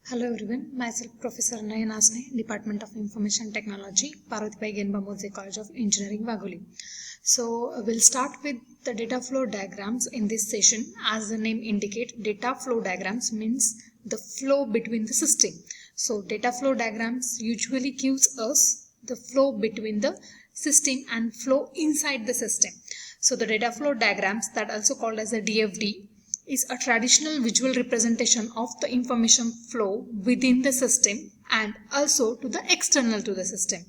Hello everyone, myself Professor Nayan Asne, Department of Information Technology, Parvatibai Genbamodze College of Engineering, Vagoli. So we'll start with the data flow diagrams in this session. As the name indicates, data flow diagrams means the flow between the system. So data flow diagrams usually gives us the flow between the system and flow inside the system. So the data flow diagrams, that also called as a DFD, is a traditional visual representation of the information flow within the system and also to the external to the system.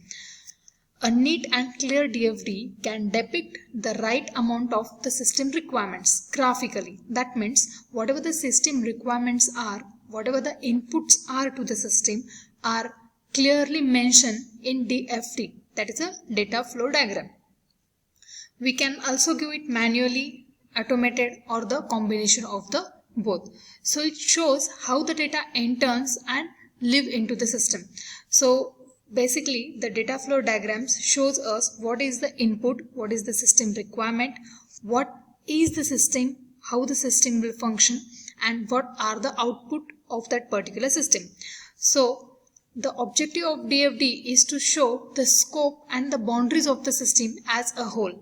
A neat and clear DFD can depict the right amount of the system requirements graphically. That means whatever the system requirements are, whatever the inputs are to the system are clearly mentioned in DFD. That is a data flow diagram. We can also give it manually, automated, or the combination of the both. So it shows how the data enters and live into the system. So basically the data flow diagrams shows us what is the input, what is the system requirement, what is the system, how the system will function, and what are the output of that particular system. So the objective of DFD is to show the scope and the boundaries of the system as a whole.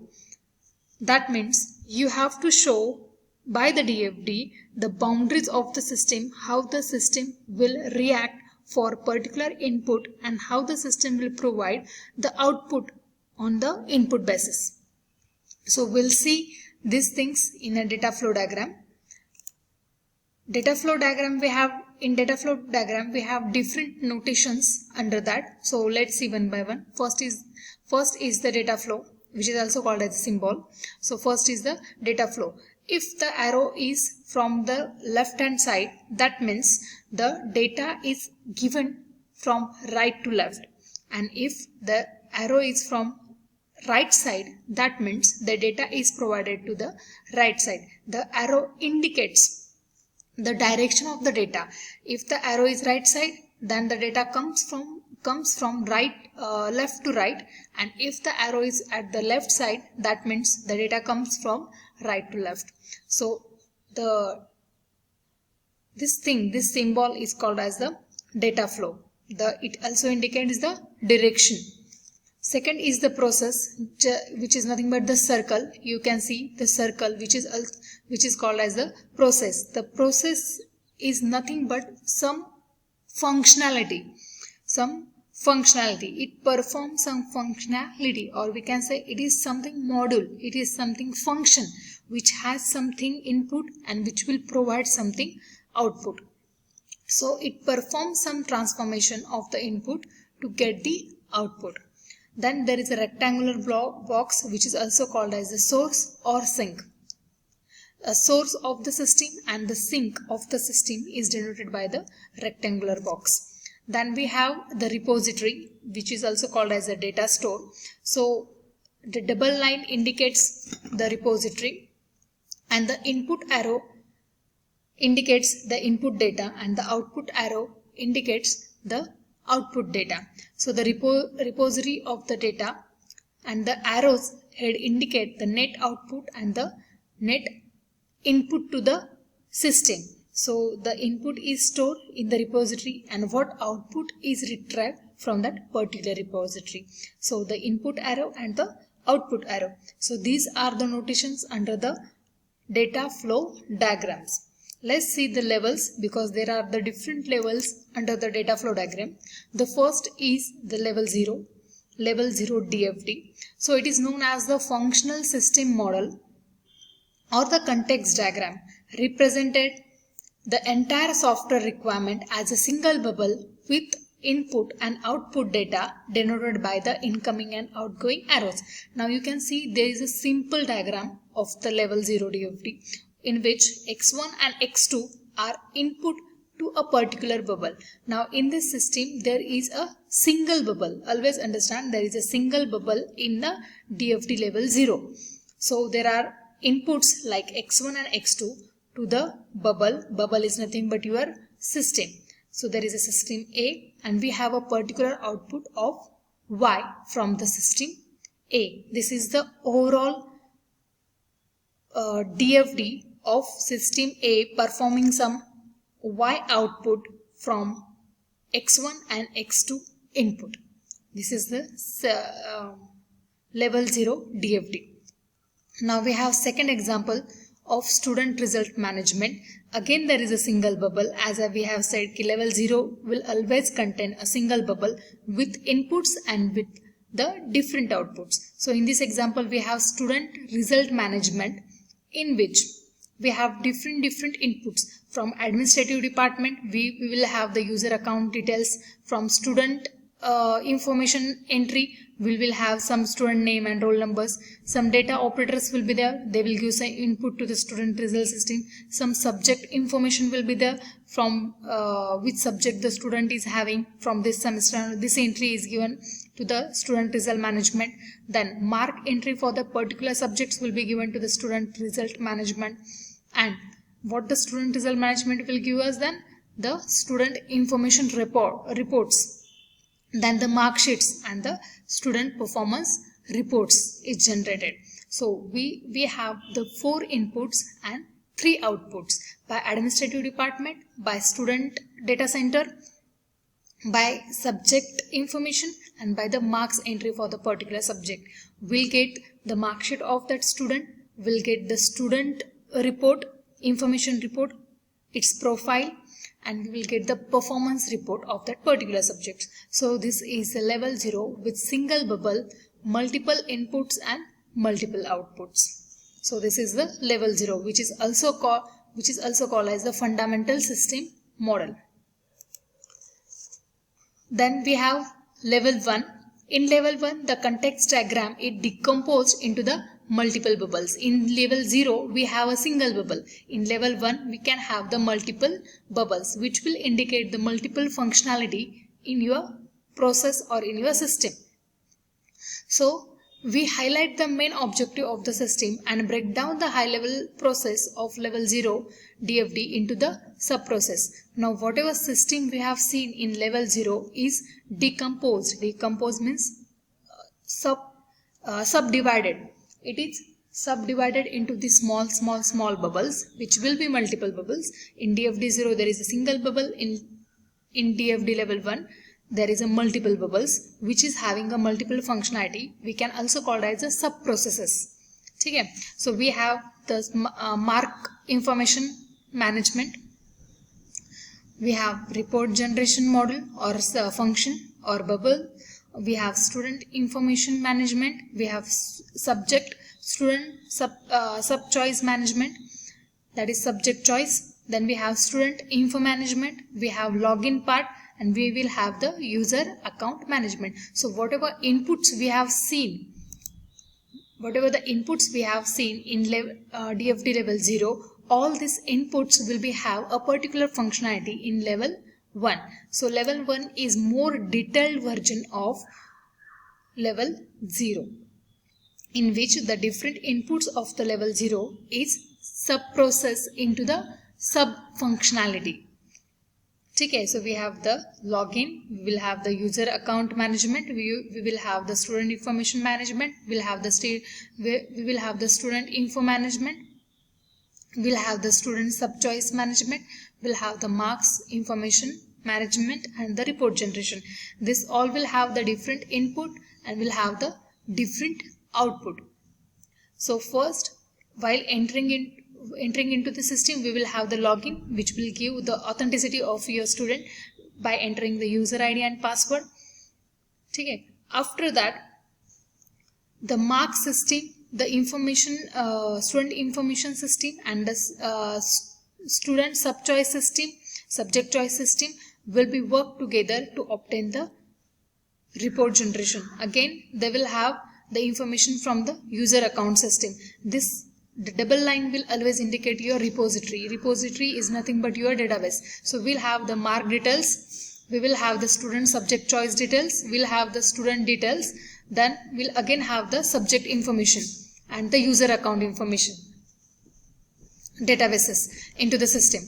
That means you have to show by the DFD the boundaries of the system, how the system will react for particular input and how the system will provide the output on the input basis. So we'll see these things in a data flow diagram. Data flow diagram we have different notations under that. So let's see one by one. First is the data flow, which is also called as a symbol. So first is the data flow. If the arrow is from the left hand side, that means the data is given from right to left. And if the arrow is from right side, that means the data is provided to the right side. The arrow indicates the direction of the data. If the arrow is right side, then the data comes from left to right, and if the arrow is at the left side, that means the data comes from right to left. So this symbol is called as the data flow. It also indicates the direction. Second is the process, which is nothing but the circle. You can see the circle, which is called as the process. The process is nothing but some functionality. It performs some functionality, or we can say it is something module. It is something function which has something input and which will provide something output. So it performs some transformation of the input to get the output. Then there is a rectangular box, which is also called as the source or sink. A source of the system and the sink of the system is denoted by the rectangular box. Then we have the repository, which is also called as a data store. So the double line indicates the repository, and the input arrow indicates the input data, and the output arrow indicates the output data. So the repository of the data and the arrows head indicate the net output and the net input to the system. So the input is stored in the repository and what output is retrieved from that particular repository. So the input arrow and the output arrow. So these are the notations under the data flow diagrams. Let's see the levels, because there are the different levels under the data flow diagram. The first is the level 0 DFD. So it is known as the functional system model or the context diagram, represented the entire software requirement as a single bubble with input and output data denoted by the incoming and outgoing arrows. Now you can see there is a simple diagram of the level 0 DFD, in which x1 and x2 are input to a particular bubble. Now in this system there is a single bubble. Always understand there is a single bubble in the DFD level 0. So there are inputs like x1 and x2 to the bubble. Bubble is nothing but your system. So there is a system A, and we have a particular output of y from the system A. This is the overall DFD of system A performing some y output from X1 and X2 input. This is the level 0 DFD. Now we have second example of student result management. Again there is a single bubble, as we have said level 0 will always contain a single bubble with inputs and with the different outputs. So in this example we have student result management, in which we have different inputs. From administrative department we will have the user account details. From student information entry we will have some student name and roll numbers. Some data operators will be there, they will give some input to the student result system. Some subject information will be there, from which subject the student is having from this semester. This entry is given to the student result management. Then mark entry for the particular subjects will be given to the student result management. And what the student result management will give us then? The student information reports. Then the mark sheets and the student performance reports is generated. So we have the 4 inputs and 3 outputs: by administrative department, by student data center, by subject information, and by the marks entry for the particular subject. We'll get the mark sheet of that student, we'll get the student report, information report, its profile, and we will get the performance report of that particular subject. So this is a level 0 with single bubble, multiple inputs and multiple outputs. So this is the level 0, which is also called as the fundamental system model. Then we have level 1. In level 1 the context diagram is decomposed into the multiple bubbles. In level 0 we have a single bubble. In level 1 we can have the multiple bubbles, which will indicate the multiple functionality in your process or in your system. So we highlight the main objective of the system and break down the high level process of level 0 DFD into the sub process. Now whatever system we have seen in level 0 is decomposed. Decompose means subdivided. It is subdivided into the small bubbles, which will be multiple bubbles. In DFD 0 there is a single bubble. In DFD level 1 there is a multiple bubbles, which is having a multiple functionality. We can also call it as a sub processes. Okay? So we have the mark information management, we have report generation model or function or bubble, we have student information management, we have subject student sub choice management, that is subject choice. Then we have student info management, we have login part, and we will have the user account management. So whatever inputs we have seen, in DFD level 0, all these inputs will have a particular functionality in level 1. So level 1 is more detailed version of level 0, in which the different inputs of the level 0 is sub-processed into the sub-functionality. Okay, so we have the login, we will have the user account management, we will have the student information management, we will have the student info management, we will have the student sub-choice management, we will have the marks information management, and the report generation. This all will have the different input and will have the different output. So first, while entering into the system, we will have the login, which will give the authenticity of your student by entering the user ID and password. Okay. After that, the mark system, the information student information system, and the student sub choice system, subject choice system will be worked together to obtain the report generation. Again, they will have the information from the user account system. The double line will always indicate your repository. Repository is nothing but your database. So we'll have the mark details, we will have the student subject choice details, we'll have the student details, then we'll again have the subject information and the user account information databases into the system.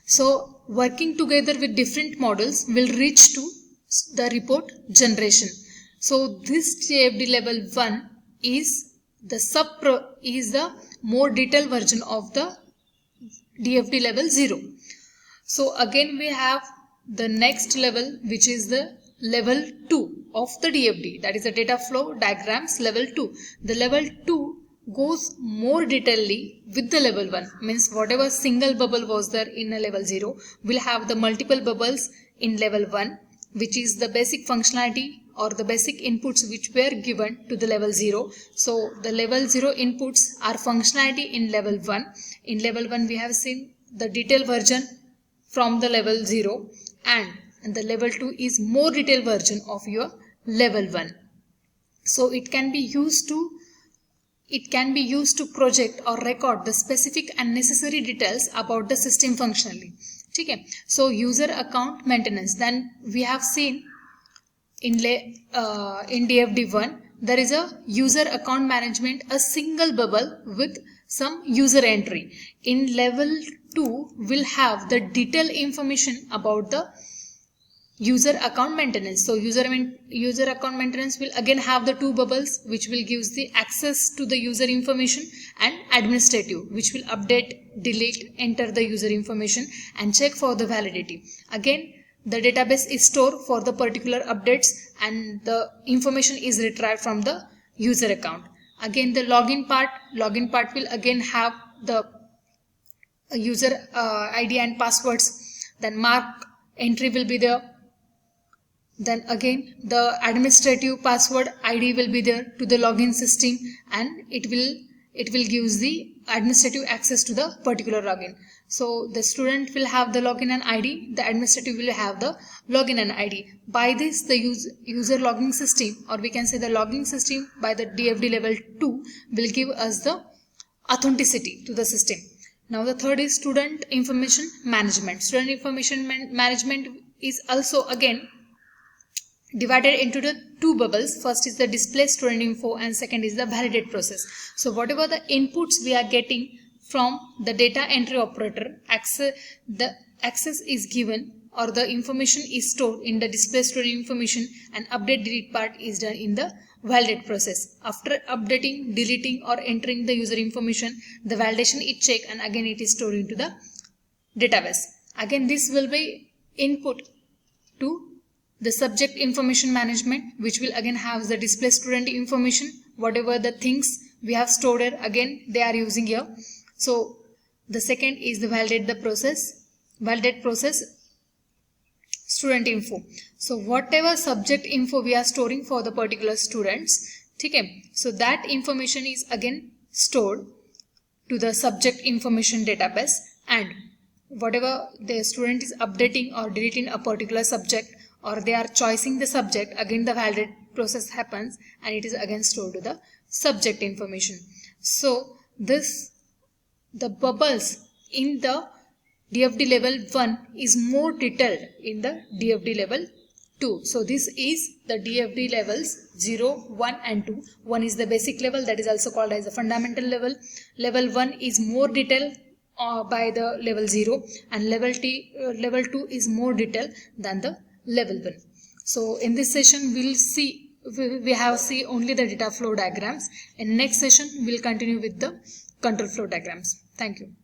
So working together with different models will reach to the report generation. So this DFD level 1 is the more detailed version of the DFD level 0. So again we have the next level, which is the level 2 of the DFD, that is the data flow diagrams level 2. The level 2 goes more detailedly with the level 1, means whatever single bubble was there in a level 0 will have the multiple bubbles in level 1, which is the basic functionality or the basic inputs which were given to the level 0. So the level 0 inputs are functionality in level 1. In level 1 we have seen the detailed version from the level 0, and the level 2 is more detailed version of your level 1. So it can be used to project or record the specific and necessary details about the system functionally. Okay. So user account maintenance, then we have seen in DFD1 there is a user account management, a single bubble with some user entry. In level 2 will have the detailed information about the user account maintenance. So user account maintenance will again have the two bubbles, which will give the access to the user information, and administrative, which will update, delete, enter the user information and check for the validity. Again, the database is stored for the particular updates and the information is retrieved from the user account. Again, the login part will again have the user ID and passwords. Then mark entry will be there. Then again the administrative password ID will be there to the login system, and it will give the administrative access to the particular login. So the student will have the login and ID, the administrative will have the login and ID. By this the user logging system, or we can say the logging system by the DFD level 2 will give us the authenticity to the system. Now the third is student information management. Student information management is also again divided into the two bubbles. First is the display student info and second is the validate process. So whatever the inputs we are getting from the data entry operator, the access is given or the information is stored in the display student information, and update delete part is done in the validate process. After updating, deleting or entering the user information, the validation is checked and again it is stored into the database. Again this will be input to the subject information management, which will again have the display student information. Whatever the things we have stored here, again they are using here. So the second is the validate process student info. So whatever subject info we are storing for the particular students, okay, so that information is again stored to the subject information database, and whatever the student is updating or deleting a particular subject, or they are choosing the subject, again the validate process happens and it is again stored to the subject information. So the bubbles in the DFD level 1 is more detailed in the DFD level 2. So this is the DFD levels 0, 1 and 2. 1 is the basic level, that is also called as the fundamental level. Level 1 is more detailed by the level 0, and level 2 is more detailed than the level 1. So in this session we have seen only the data flow diagrams. In next session we'll continue with the control flow diagrams. Thank you.